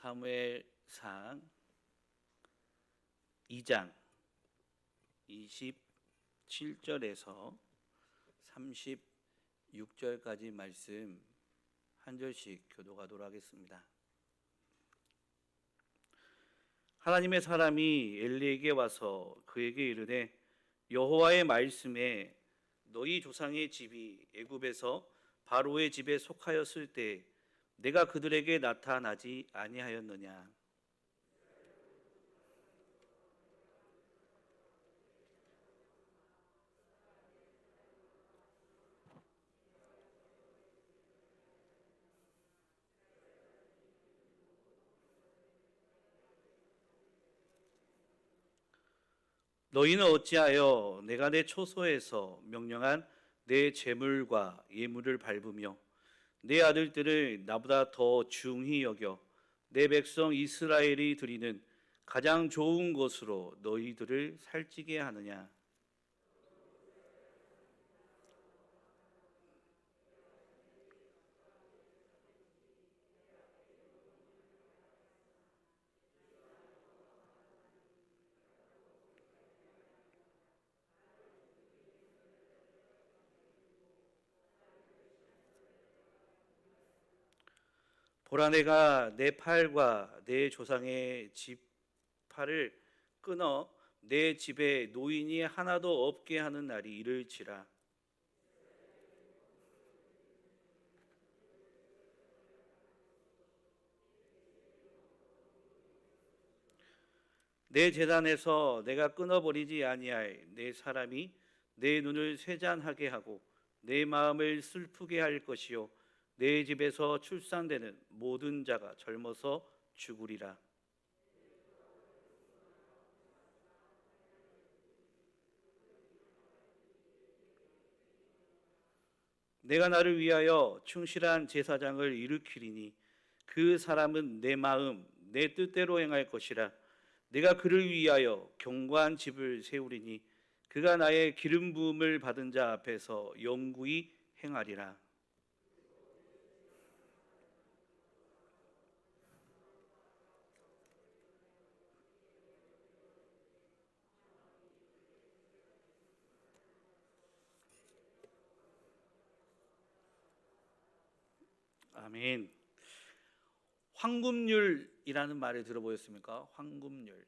사무엘상 2장 27절에서 36절까지 말씀 한 절씩 교독하도록 하겠습니다. 하나님의 사람이 엘리에게 와서 그에게 이르되 여호와의 말씀에 너희 조상의 집이 애굽에서 바로의 집에 속하였을 때 내가 그들에게 나타나지 아니하였느냐. 너희는 어찌하여 내가 내 초소에서 명령한 내 재물과 예물을 밟으며 내 아들들을 나보다 더 중히 여겨 내 백성 이스라엘이 드리는 가장 좋은 것으로 너희들을 살찌게 하느냐. 보라, 내가 내 팔과 내 조상의 집 팔을 끊어 내 집에 노인이 하나도 없게 하는 날이 이를지라. 내 제단에서 내가 끊어버리지 아니할 내 사람이 내 눈을 쇠잔하게 하고 내 마음을 슬프게 할 것이요 내 집에서 출산되는 모든 자가 젊어서 죽으리라. 내가 나를 위하여 충실한 제사장을 일으키리니 그 사람은 내 마음 내 뜻대로 행할 것이라. 내가 그를 위하여 견고한 집을 세우리니 그가 나의 기름 부음을 받은 자 앞에서 영구히 행하리라. 아멘. 황금률이라는 말을 들어보셨습니까? 황금률.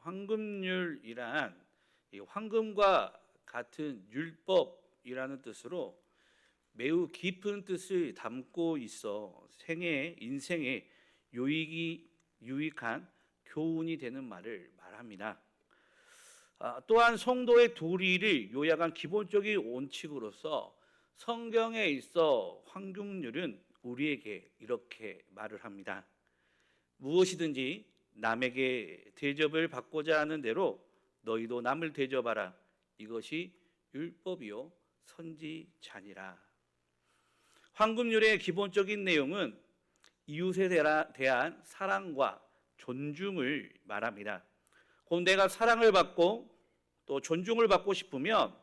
황금률이란 황금과 같은 율법이라는 뜻으로 매우 깊은 뜻을 담고 있어 인생에 유익한 교훈이 되는 말을 말합니다. 또한 성도의 도리를 요약한 기본적인 원칙으로서 성경에 있어 황금률은 우리에게 이렇게 말을 합니다. 무엇이든지 남에게 대접을 받고자 하는 대로 너희도 남을 대접하라. 이것이 율법이요 선지자니라. 황금률의 기본적인 내용은 이웃에 대한 사랑과 존중을 말합니다. 곧 내가 사랑을 받고 또 존중을 받고 싶으면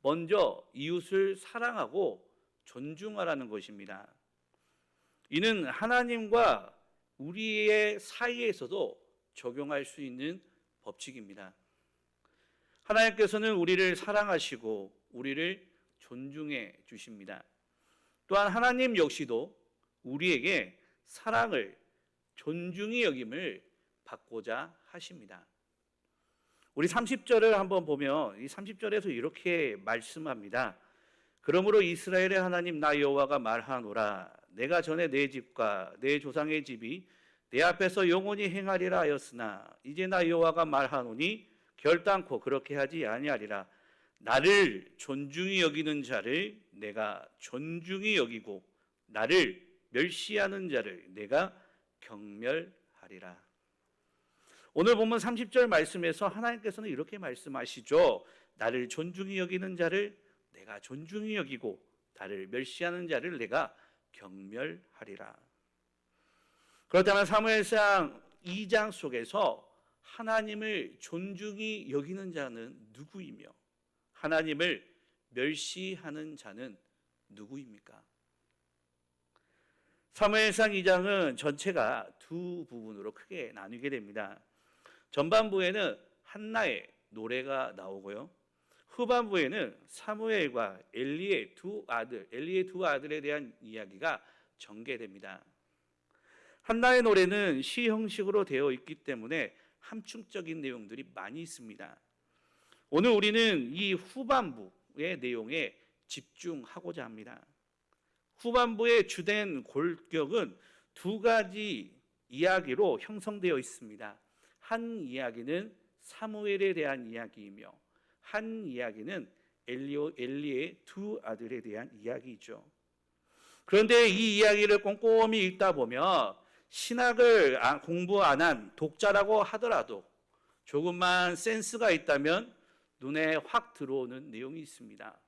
먼저 이웃을 사랑하고 존중하라는 것입니다. 이는 하나님과 우리의 사이에서도 적용할 수 있는 법칙입니다. 하나님께서는 우리를 사랑하시고 우리를 존중해 주십니다. 또한 하나님 역시도 우리에게 사랑을 존중히 여김을 받고자 하십니다. 우리 30절을 한번 보면 이 30절에서 이렇게 말씀합니다. 그러므로 이스라엘의 하나님 나 여호와가 말하노라. 내가 전에 내 집과 내 조상의 집이 내 앞에서 영원히 행하리라 하였으나 이제 나 여호와가 말하노니 결단코 그렇게 하지 아니하리라. 나를 존중히 여기는 자를 내가 존중히 여기고 나를 멸시하는 자를 내가 경멸하리라. 오늘 본문 30절 말씀에서 하나님께서는 이렇게 말씀하시죠. 나를 존중히 여기는 자를 내가 존중히 여기고 나를 멸시하는 자를 내가 경멸하리라. 그렇다면 사무엘상 2장 속에서 하나님을 존중히 여기는 자는 누구이며 하나님을 멸시하는 자는 누구입니까? 사무엘상 2장은 전체가 두 부분으로 크게 나뉘게 됩니다. 전반부에는 한나의 노래가 나오고요. 후반부에는 사무엘과 엘리의 두 아들에 대한 이야기가 전개됩니다. 한나의 노래는 시 형식으로 되어 있기 때문에 함축적인 내용들이 많이 있습니다. 오늘 우리는 이 후반부의 내용에 집중하고자 합니다. 후반부의 주된 골격은 두 가지 이야기로 형성되어 있습니다. 한 이야기는 사무엘에 대한 이야기이며 한 이야기는 엘리의 두 아들에 대한 이야기이죠. 그런데 이 이야기를 꼼꼼히 읽다 보면 신학을 공부 안 한 독자라고 하더라도 조금만 센스가 있다면 눈에 확 들어오는 내용이 있습니다.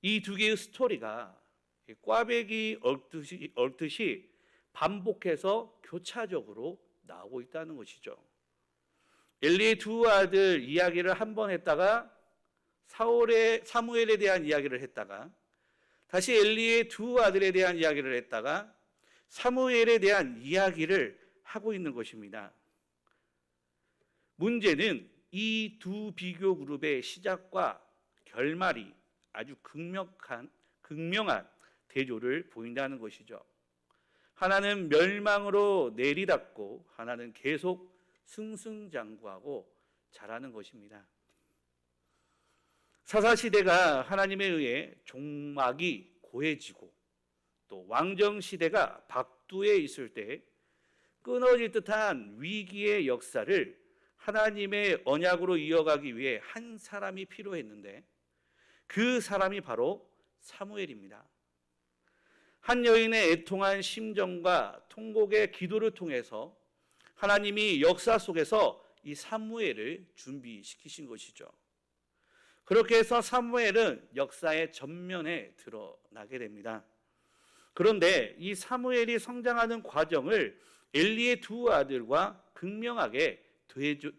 이 두 개의 스토리가 꽈배기 얽듯이 반복해서 교차적으로 나오고 있다는 것이죠. 엘리의 두 아들 이야기를 한 번 했다가 사무엘에 대한 이야기를 했다가 다시 엘리의 두 아들에 대한 이야기를 했다가 사무엘에 대한 이야기를 하고 있는 것입니다. 문제는 이 두 비교 그룹의 시작과 결말이 아주 극명한 대조를 보인다는 것이죠. 하나는 멸망으로 내리닫고 하나는 계속 승승장구하고 자라는 것입니다. 사사시대가 하나님에 의해 종막이 고해지고 또 왕정시대가 박두에 있을 때 끊어질 듯한 위기의 역사를 하나님의 언약으로 이어가기 위해 한 사람이 필요했는데 그 사람이 바로 사무엘입니다. 한 여인의 애통한 심정과 통곡의 기도를 통해서 하나님이 역사 속에서 이 사무엘을 준비시키신 것이죠. 그렇게 해서 사무엘은 역사의 전면에 드러나게 됩니다. 그런데 이 사무엘이 성장하는 과정을 엘리의 두 아들과 극명하게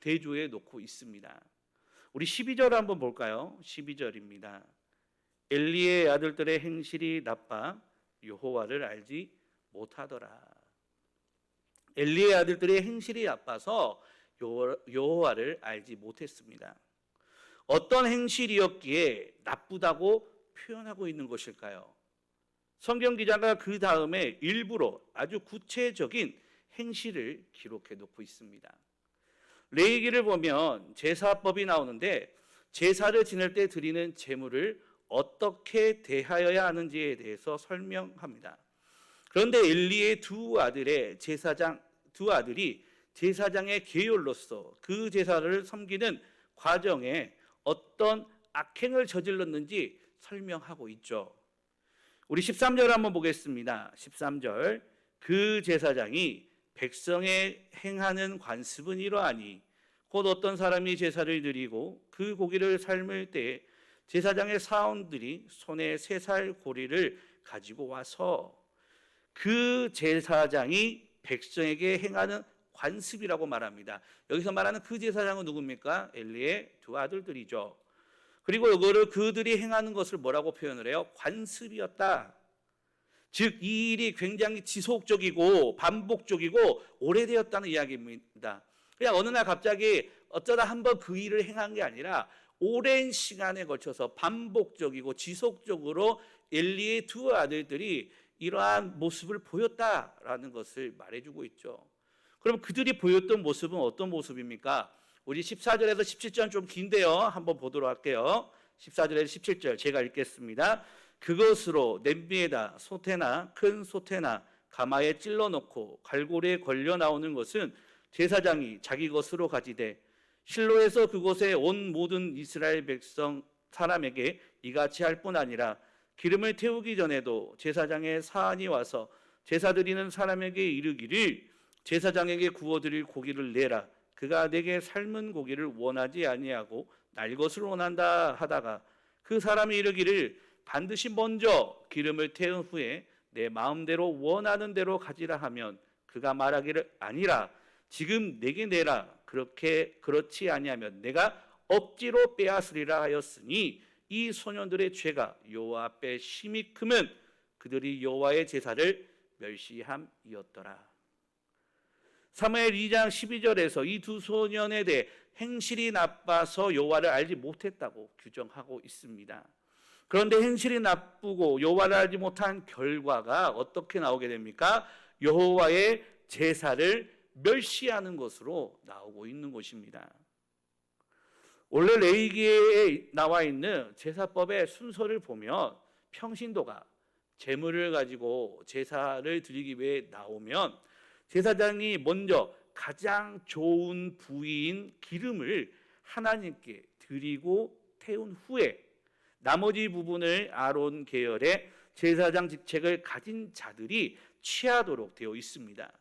대조해 놓고 있습니다. 우리 12절 한번 볼까요? 12절입니다. 엘리의 아들들의 행실이 나빠 여호와를 알지 못하더라. 엘리의 아들들의 행실이 나빠서 여호와를 알지 못했습니다. 어떤 행실이었기에 나쁘다고 표현하고 있는 것일까요? 성경 기자가 그 다음에 일부러 아주 구체적인 행실을 기록해 놓고 있습니다. 레위기를 보면 제사법이 나오는데 제사를 지낼 때 드리는 제물을 어떻게 대하여야 하는지에 대해서 설명합니다. 그런데 엘리의 두 아들이 제사장의 계율로서 그 제사를 섬기는 과정에 어떤 악행을 저질렀는지 설명하고 있죠. 우리 13절 한번 보겠습니다. 13절 그 제사장이 백성에 행하는 관습은 이러하니 곧 어떤 사람이 제사를 드리고 그 고기를 삶을 때 제사장의 사원들이 손에 3살 고리를 가지고 와서 그 제사장이 백성에게 행하는 관습이라고 말합니다. 여기서 말하는 그 제사장은 누굽니까? 엘리의 두 아들들이죠. 그리고 이거를 그들이 행하는 것을 뭐라고 표현을 해요? 관습이었다. 즉 이 일이 굉장히 지속적이고 반복적이고 오래되었다는 이야기입니다. 그냥 어느 날 갑자기 어쩌다 한번 그 일을 행한 게 아니라 오랜 시간에 걸쳐서 반복적이고 지속적으로 엘리의 두 아들들이 이러한 모습을 보였다라는 것을 말해주고 있죠. 그럼 그들이 보였던 모습은 어떤 모습입니까? 우리 14절에서 17절은 좀 긴데요. 한번 보도록 할게요. 14절에서 17절 제가 읽겠습니다. 그것으로 냄비에다 소태나 큰 소태나 가마에 찔러 넣고 갈고리에 걸려 나오는 것은 제사장이 자기 것으로 가지되 실로에서 그곳에 온 모든 이스라엘 백성 사람에게 이같이 할 뿐 아니라 기름을 태우기 전에도 제사장의 사안이 와서 제사 드리는 사람에게 이르기를 제사장에게 구워드릴 고기를 내라. 그가 내게 삶은 고기를 원하지 아니하고 날 것을 원한다 하다가 그 사람이 이르기를 반드시 먼저 기름을 태운 후에 내 마음대로 원하는 대로 가지라 하면 그가 말하기를 아니라 지금 내게 내라. 그렇지 아니하면 내가 억지로 빼앗으리라 하였으니 이 소년들의 죄가 여호와 앞에 심히 크면 그들이 여호와의 제사를 멸시함이었더라. 사무엘 2장 12절에서 이 두 소년에 대해 행실이 나빠서 여호와를 알지 못했다고 규정하고 있습니다. 그런데 행실이 나쁘고 여호와를 알지 못한 결과가 어떻게 나오게 됩니까? 여호와의 제사를 멸시하는 것으로 나오고 있는 것입니다. 원래 레위기에 나와 있는 제사법의 순서를 보면 평신도가 제물을 가지고 제사를 드리기 위해 나오면 제사장이 먼저 가장 좋은 부위인 기름을 하나님께 드리고 태운 후에 나머지 부분을 아론 계열의 제사장 직책을 가진 자들이 취하도록 되어 있습니다.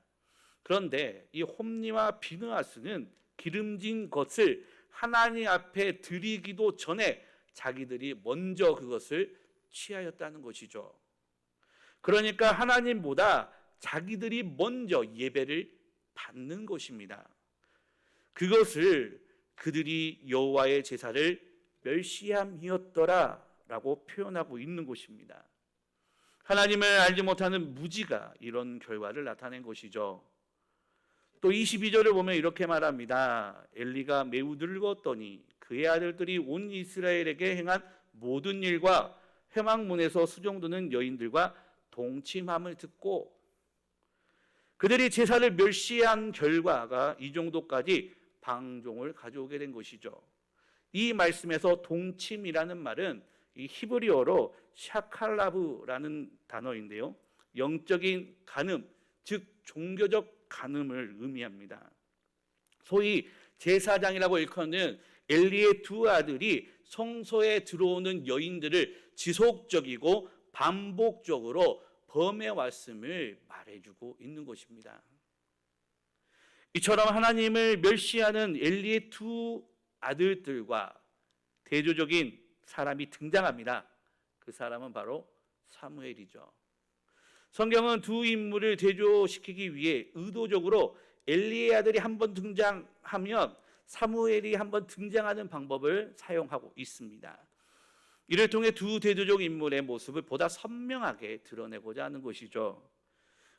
그런데 이 홈리와 비느하스는 기름진 것을 하나님 앞에 드리기도 전에 자기들이 먼저 그것을 취하였다는 것이죠. 그러니까 하나님보다 자기들이 먼저 예배를 받는 것입니다. 그것을 그들이 여호와의 제사를 멸시함이었더라라고 표현하고 있는 것입니다. 하나님을 알지 못하는 무지가 이런 결과를 나타낸 것이죠. 또 22절을 보면 이렇게 말합니다. 엘리가 매우 늙었더니 그의 아들들이 온 이스라엘에게 행한 모든 일과 회막문에서 수종드는 여인들과 동침함을 듣고 그들이 제사를 멸시한 결과가 이 정도까지 방종을 가져오게 된 것이죠. 이 말씀에서 동침이라는 말은 이 히브리어로 샤칼라브라는 단어인데요. 영적인 간음, 즉 종교적 간음을 의미합니다. 소위 제사장이라고 일컫는 엘리의 두 아들이 성소에 들어오는 여인들을 지속적이고 반복적으로 범해왔음을 말해주고 있는 것입니다. 이처럼 하나님을 멸시하는 엘리의 두 아들들과 대조적인 사람이 등장합니다. 그 사람은 바로 사무엘이죠. 성경은 두 인물을 대조시키기 위해 의도적으로 엘리의 아들이 한번 등장하면 사무엘이 한번 등장하는 방법을 사용하고 있습니다. 이를 통해 두 대조적 인물의 모습을 보다 선명하게 드러내고자 하는 것이죠.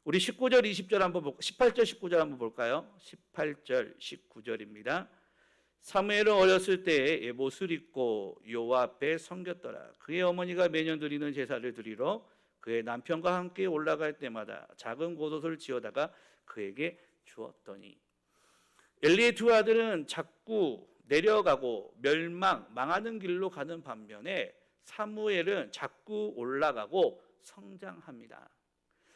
우리 19절, 20절 한번 18절, 19절 한번 볼까요? 18절, 19절입니다. 사무엘은 어렸을 때에 에봇을 입고 여호와 앞에 섬겼더라. 그의 어머니가 매년 드리는 제사를 드리러 그의 남편과 함께 올라갈 때마다 작은 겉옷을 지어다가 그에게 주었더니 엘리의 두 아들은 자꾸 내려가고 망하는 길로 가는 반면에 사무엘은 자꾸 올라가고 성장합니다.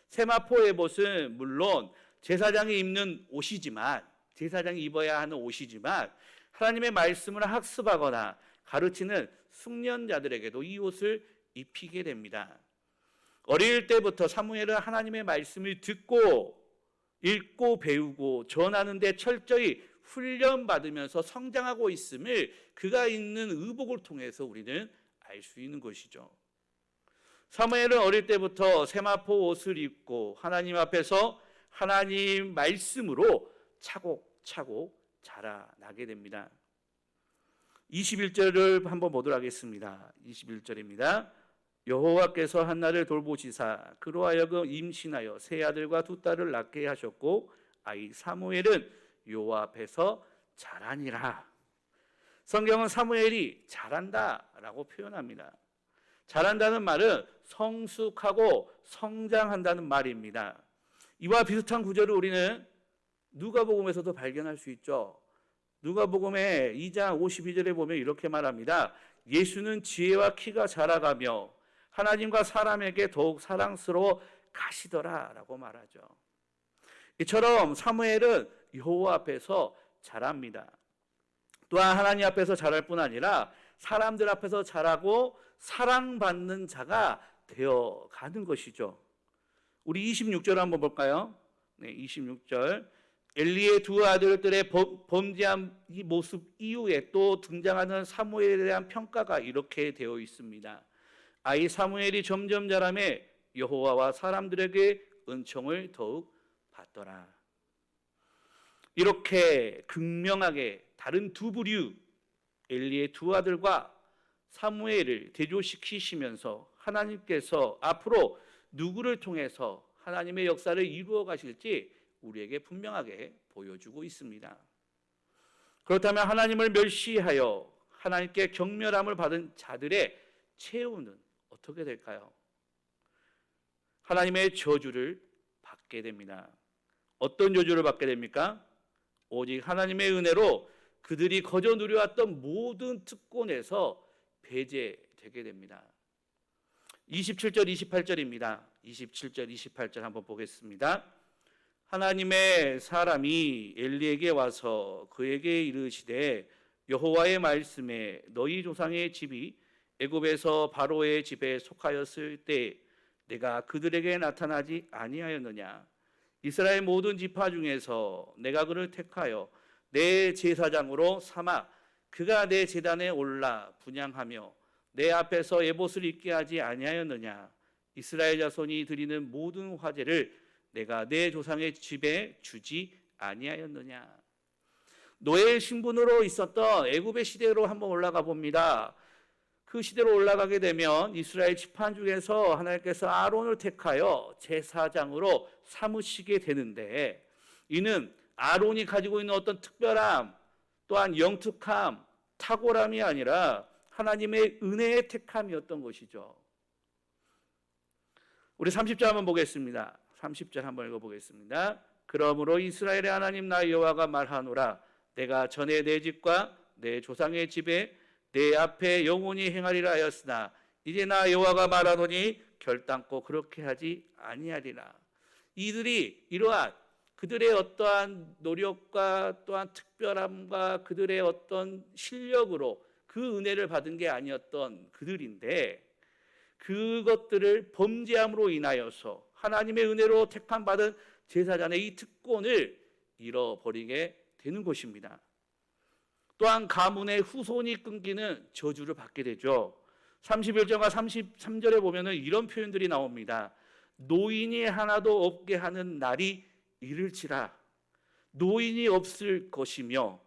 세마포 에봇은 물론 제사장이 입는 옷이지만 제사장이 입어야 하는 옷이지만 하나님의 말씀을 학습하거나 가르치는 숙련자들에게도 이 옷을 입히게 됩니다. 어릴 때부터 사무엘은 하나님의 말씀을 듣고 읽고 배우고 전하는 데 철저히 훈련받으면서 성장하고 있음을 그가 입는 의복을 통해서 우리는 알 수 있는 것이죠. 사무엘은 어릴 때부터 세마포 옷을 입고 하나님 앞에서 하나님 말씀으로 차곡차곡 자라나게 됩니다. 21절을 한번 보도록 하겠습니다. 21절입니다. 여호와께서 한나를 돌보시사 그로 하여금 임신하여 세 아들과 두 딸을 낳게 하셨고 아이 사무엘은 여호와 앞에서 자라니라. 성경은 사무엘이 자란다라고 표현합니다. 자란다는 말은 성숙하고 성장한다는 말입니다. 이와 비슷한 구절을 우리는 누가복음에서도 발견할 수 있죠. 누가복음의 2장 52절에 보면 이렇게 말합니다. 예수는 지혜와 키가 자라가며 하나님과 사람에게 더욱 사랑스러워 가시더라 라고 말하죠. 이처럼 사무엘은 여호와 앞에서 자랍니다. 또한 하나님 앞에서 자랄 뿐 아니라 사람들 앞에서 자라고 사랑받는 자가 되어가는 것이죠. 우리 26절 한번 볼까요? 네, 26절. 엘리의 두 아들들의 범죄한 이 모습 이후에 또 등장하는 사무엘에 대한 평가가 이렇게 되어 있습니다. 아이 사무엘이 점점 자라매 여호와와 사람들에게 은총을 더욱 받더라. 이렇게 극명하게 다른 두 부류 엘리의 두 아들과 사무엘을 대조시키시면서 하나님께서 앞으로 누구를 통해서 하나님의 역사를 이루어 가실지 우리에게 분명하게 보여주고 있습니다. 그렇다면 하나님을 멸시하여 하나님께 경멸함을 받은 자들의 최후는 어떻게 될까요? 하나님의 저주를 받게 됩니다. 어떤 저주를 받게 됩니까? 오직 하나님의 은혜로 그들이 거저 누려왔던 모든 특권에서 배제되게 됩니다. 27절 28절입니다. 27절 28절 한번 보겠습니다. 하나님의 사람이 엘리에게 와서 그에게 이르시되 여호와의 말씀에 너희 조상의 집이 애굽에서 바로의 집에 속하였을 때 내가 그들에게 나타나지 아니하였느냐? 이스라엘 모든 지파 중에서 내가 그를 택하여 내 제사장으로 삼아 그가 내 제단에 올라 분향하며 내 앞에서 에봇을 입게 하지 아니하였느냐? 이스라엘 자손이 드리는 모든 화제를 내가 내 조상의 집에 주지 아니하였느냐? 노예의 신분으로 있었던 애굽의 시대로 한번 올라가 봅니다. 그 시대로 올라가게 되면 이스라엘 지파 중에서 하나님께서 아론을 택하여 제사장으로 삼으시게 되는데, 이는 아론이 가지고 있는 어떤 특별함 또한 영특함, 탁월함이 아니라 하나님의 은혜의 택함이었던 것이죠. 우리 30절 한번 보겠습니다. 30절 한번 읽어보겠습니다. 그러므로 이스라엘의 하나님 나 여호와가 말하노라. 내가 전에 내 집과 내 조상의 집에 내 앞에 영원히 행하리라 하였으나 이제 나 여호와가 말하노니 결단코 그렇게 하지 아니하리라. 이들이 이러한 그들의 어떠한 노력과 또한 특별함과 그들의 어떤 실력으로 그 은혜를 받은 게 아니었던 그들인데, 그것들을 범죄함으로 인하여서 하나님의 은혜로 택함받은 제사장의 이 특권을 잃어버리게 되는 것입니다. 또한 가문의 후손이 끊기는 저주를 받게 되죠. 31절과 33절에 보면은 이런 표현들이 나옵니다. 노인이 하나도 없게 하는 날이 이를지라. 노인이 없을 것이며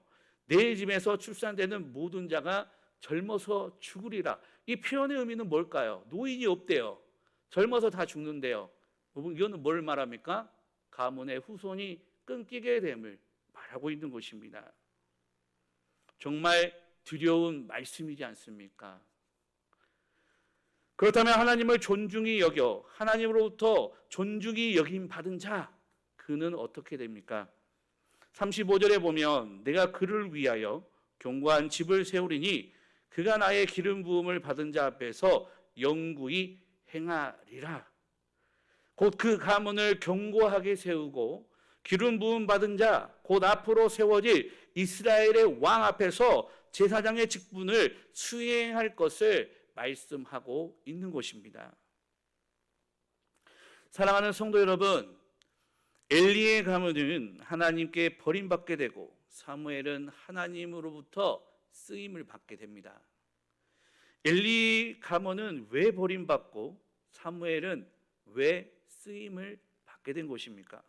내 집에서 출산되는 모든 자가 젊어서 죽으리라. 이 표현의 의미는 뭘까요? 노인이 없대요. 젊어서 다 죽는데요. 이거는 뭘 말합니까? 가문의 후손이 끊기게 됨을 말하고 있는 것입니다. 정말 두려운 말씀이지 않습니까? 그렇다면 하나님을 존중히 여겨 하나님으로부터 존중이 여김 받은 자, 그는 어떻게 됩니까? 35절에 보면 내가 그를 위하여 견고한 집을 세우리니 그가 나의 기름 부음을 받은 자 앞에서 영구히 행하리라. 곧 그 가문을 견고하게 세우고 기름 부음 받은 자, 곧 앞으로 세워질 이스라엘의 왕 앞에서 제사장의 직분을 수행할 것을 말씀하고 있는 것입니다. 사랑하는 성도 여러분, 엘리의 가문은 하나님께 버림받게 되고 사무엘은 하나님으로부터 쓰임을 받게 됩니다. 엘리 가문은 왜 버림받고 사무엘은 왜 쓰임을 받게 된 것입니까?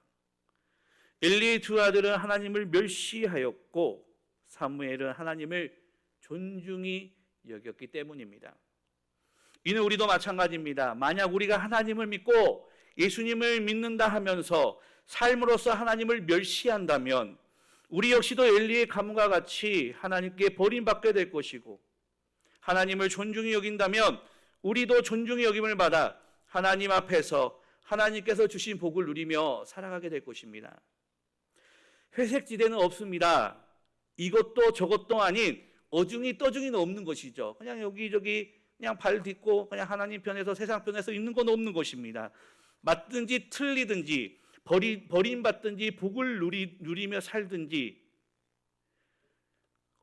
엘리의 두 아들은 하나님을 멸시하였고 사무엘은 하나님을 존중히 여겼기 때문입니다. 이는 우리도 마찬가지입니다. 만약 우리가 하나님을 믿고 예수님을 믿는다 하면서 삶으로서 하나님을 멸시한다면 우리 역시도 엘리의 가문과 같이 하나님께 버림받게 될 것이고, 하나님을 존중히 여긴다면 우리도 존중히 여김을 받아 하나님 앞에서 하나님께서 주신 복을 누리며 살아가게 될 것입니다. 회색지대는 없습니다. 이것도 저것도 아닌 어중이 떠중이는 없는 것이죠. 그냥 여기저기 그냥 발 딛고 그냥 하나님 편에서 세상 편에서 있는 건 없는 것입니다. 맞든지 틀리든지 버림받든지 복을 누리며 살든지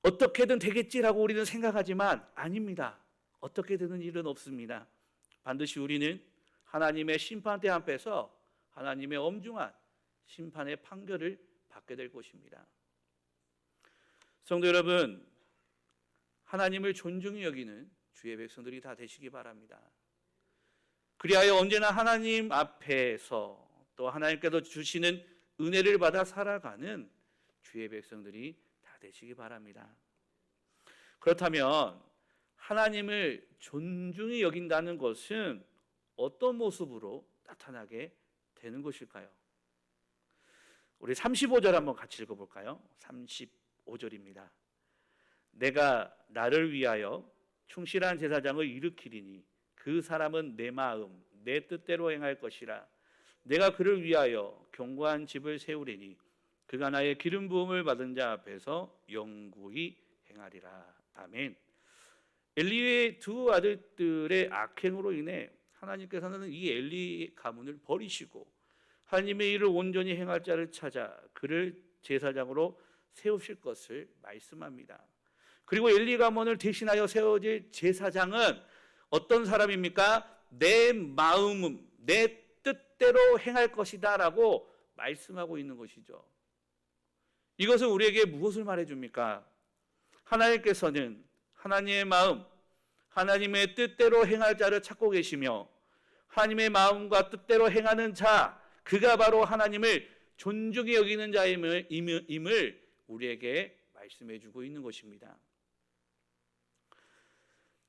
어떻게든 되겠지라고 우리는 생각하지만 아닙니다. 어떻게 되는 일은 없습니다. 반드시 우리는 하나님의 심판대 앞에서 하나님의 엄중한 심판의 판결을 받게 될 것입니다. 성도 여러분, 하나님을 존중히 여기는 주의 백성들이 다 되시기 바랍니다. 그리하여 언제나 하나님 앞에서 또 하나님께서 주시는 은혜를 받아 살아가는 주의 백성들이 다 되시기 바랍니다. 그렇다면 하나님을 존중히 여긴다는 것은 어떤 모습으로 나타나게 되는 것일까요? 우리 35절 한번 같이 읽어볼까요? 35절입니다. 내가 나를 위하여 충실한 제사장을 일으키리니 그 사람은 내 마음 내 뜻대로 행할 것이라. 내가 그를 위하여 견고한 집을 세우리니 그가 나의 기름 부음을 받은 자 앞에서 영구히 행하리라. 아멘. 엘리의 두 아들들의 악행으로 인해 하나님께서는 이 엘리 가문을 버리시고 하나님의 일을 온전히 행할 자를 찾아 그를 제사장으로 세우실 것을 말씀합니다. 그리고 엘리 가문을 대신하여 세워질 제사장은 어떤 사람입니까? 내 마음, 내 뜻대로 행할 것이다 라고 말씀하고 있는 것이죠. 이것은 우리에게 무엇을 말해줍니까? 하나님께서는 하나님의 마음, 하나님의 뜻대로 행할 자를 찾고 계시며 하나님의 마음과 뜻대로 행하는 자, 그가 바로 하나님을 존중히 여기는 자임을 우리에게 말씀해주고 있는 것입니다.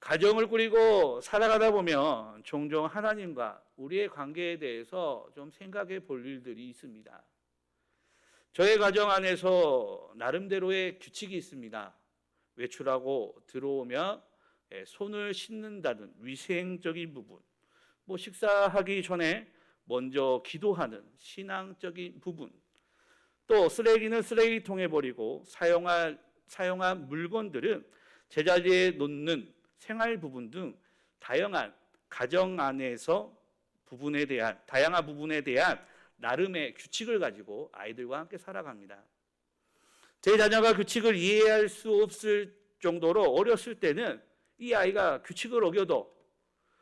가정을 꾸리고 살아가다 보면 종종 하나님과 우리의 관계에 대해서 좀 생각해 볼 일들이 있습니다. 저의 가정 안에서 나름대로의 규칙이 있습니다. 외출하고 들어오면 손을 씻는다는 위생적인 부분, 식사하기 전에 먼저 기도하는 신앙적인 부분, 또 쓰레기는 쓰레기통에 버리고 사용한 물건들은 제자리에 놓는 생활 부분 등 다양한 가정 안에서 다양한 부분에 대한 나름의 규칙을 가지고 아이들과 함께 살아갑니다. 제 자녀가 규칙을 이해할 수 없을 정도로 어렸을 때는 이 아이가 규칙을 어겨도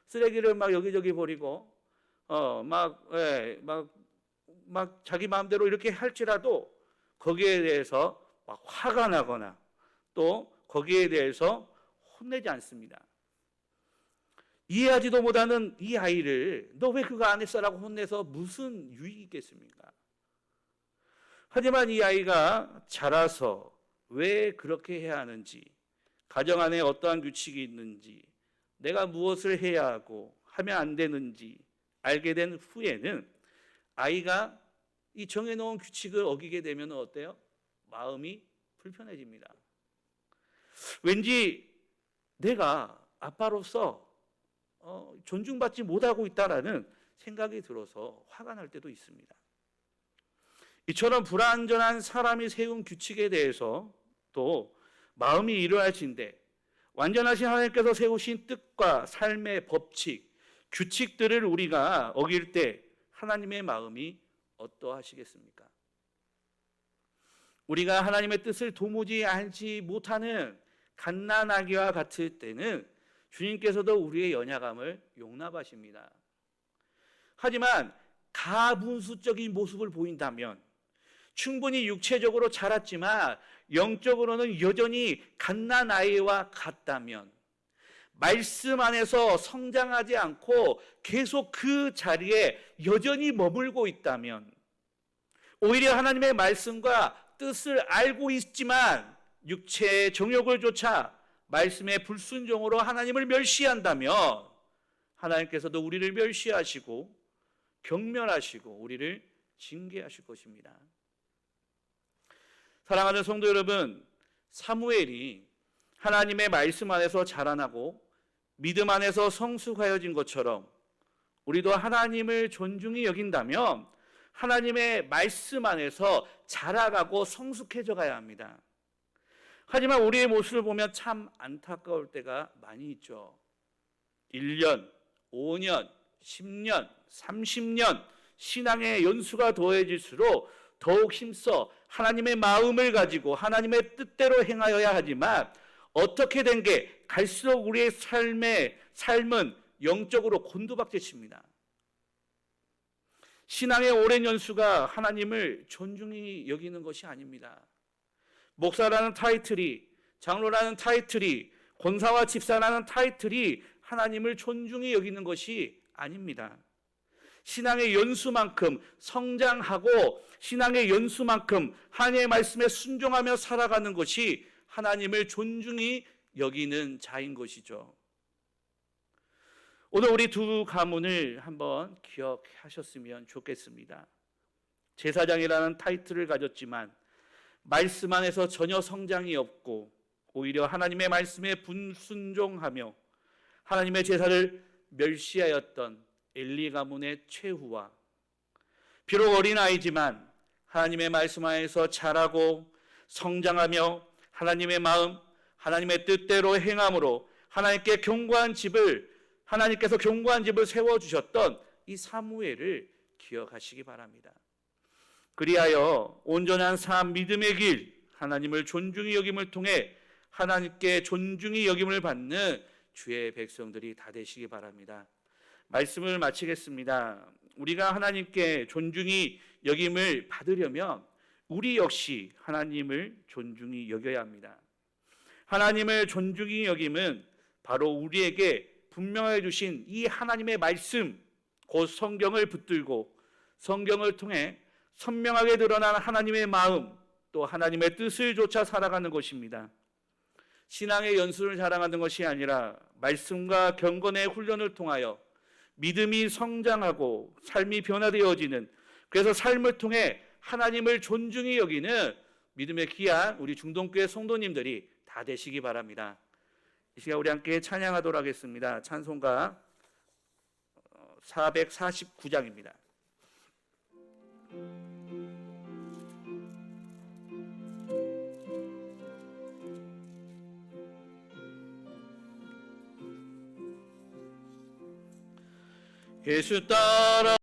쓰레기를 막 여기저기 버리고 자기 마음대로 이렇게 할지라도 거기에 대해서 막 화가 나거나 또 거기에 대해서 혼내지 않습니다. 이해하지도 못하는 이 아이를 너 왜 그거 안 했어라고 혼내서 무슨 유익이 있겠습니까? 하지만 이 아이가 자라서 왜 그렇게 해야 하는지, 가정 안에 어떠한 규칙이 있는지, 내가 무엇을 해야 하고 하면 안 되는지 알게 된 후에는 아이가 이 정해놓은 규칙을 어기게 되면 어때요? 마음이 불편해집니다. 왠지 내가 아빠로서 존중받지 못하고 있다라는 생각이 들어서 화가 날 때도 있습니다. 이처럼 불완전한 사람이 세운 규칙에 대해서 또 마음이 일어나신데 완전하신 하나님께서 세우신 뜻과 삶의 법칙, 규칙들을 우리가 어길 때 하나님의 마음이 어떠하시겠습니까? 우리가 하나님의 뜻을 도무지 알지 못하는 갓난아기와 같을 때는 주님께서도 우리의 연약함을 용납하십니다. 하지만 가분수적인 모습을 보인다면, 충분히 육체적으로 자랐지만 영적으로는 여전히 갓난아이와 같다면, 말씀 안에서 성장하지 않고 계속 그 자리에 여전히 머물고 있다면, 오히려 하나님의 말씀과 뜻을 알고 있지만 육체의 정욕을 쫓아 말씀의 불순종으로 하나님을 멸시한다면 하나님께서도 우리를 멸시하시고 경멸하시고 우리를 징계하실 것입니다. 사랑하는 성도 여러분, 사무엘이 하나님의 말씀 안에서 자라나고 믿음 안에서 성숙하여진 것처럼 우리도 하나님을 존중히 여긴다면 하나님의 말씀 안에서 자라가고 성숙해져 가야 합니다. 하지만 우리의 모습을 보면 참 안타까울 때가 많이 있죠. 1년, 5년, 10년, 30년 신앙의 연수가 더해질수록 더욱 힘써 하나님의 마음을 가지고 하나님의 뜻대로 행하여야 하지만 어떻게 된 게 갈수록 우리의 삶은 영적으로 곤두박질칩니다. 신앙의 오랜 연수가 하나님을 존중히 여기는 것이 아닙니다. 목사라는 타이틀이, 장로라는 타이틀이, 권사와 집사라는 타이틀이 하나님을 존중히 여기는 것이 아닙니다. 신앙의 연수만큼 성장하고 신앙의 연수만큼 하나님의 말씀에 순종하며 살아가는 것이 하나님을 존중히 여기는 자인 것이죠. 오늘 우리 두 가문을 한번 기억하셨으면 좋겠습니다. 제사장이라는 타이틀을 가졌지만 말씀 안에서 전혀 성장이 없고 오히려 하나님의 말씀에 불순종하며 하나님의 제사를 멸시하였던 엘리 가문의 최후와 비록 어린아이지만 하나님의 말씀 안에서 자라고 성장하며 하나님의 마음, 하나님의 뜻대로 행함으로 하나님께서 견고한 집을 세워주셨던 이 사무엘을 기억하시기 바랍니다. 그리하여 온전한 삶, 믿음의 길, 하나님을 존중히 여김을 통해 하나님께 존중히 여김을 받는 주의 백성들이 다 되시기 바랍니다. 말씀을 마치겠습니다. 우리가 하나님께 존중히 여김을 받으려면 우리 역시 하나님을 존중히 여겨야 합니다. 하나님을 존중히 여김은 바로 우리에게 분명하게 주신 이 하나님의 말씀, 곧 성경을 붙들고 성경을 통해 선명하게 드러난 하나님의 마음, 또 하나님의 뜻을 좇아 살아가는 것입니다. 신앙의 연수를 자랑하는 것이 아니라 말씀과 경건의 훈련을 통하여 믿음이 성장하고 삶이 변화되어지는, 그래서 삶을 통해 하나님을 존중히 여기는 믿음의 귀한 우리 중동교회 성도님들이 다 되시기 바랍니다. 이 시간 우리 함께 찬양하도록 하겠습니다. 찬송가 449장입니다. 예수 따라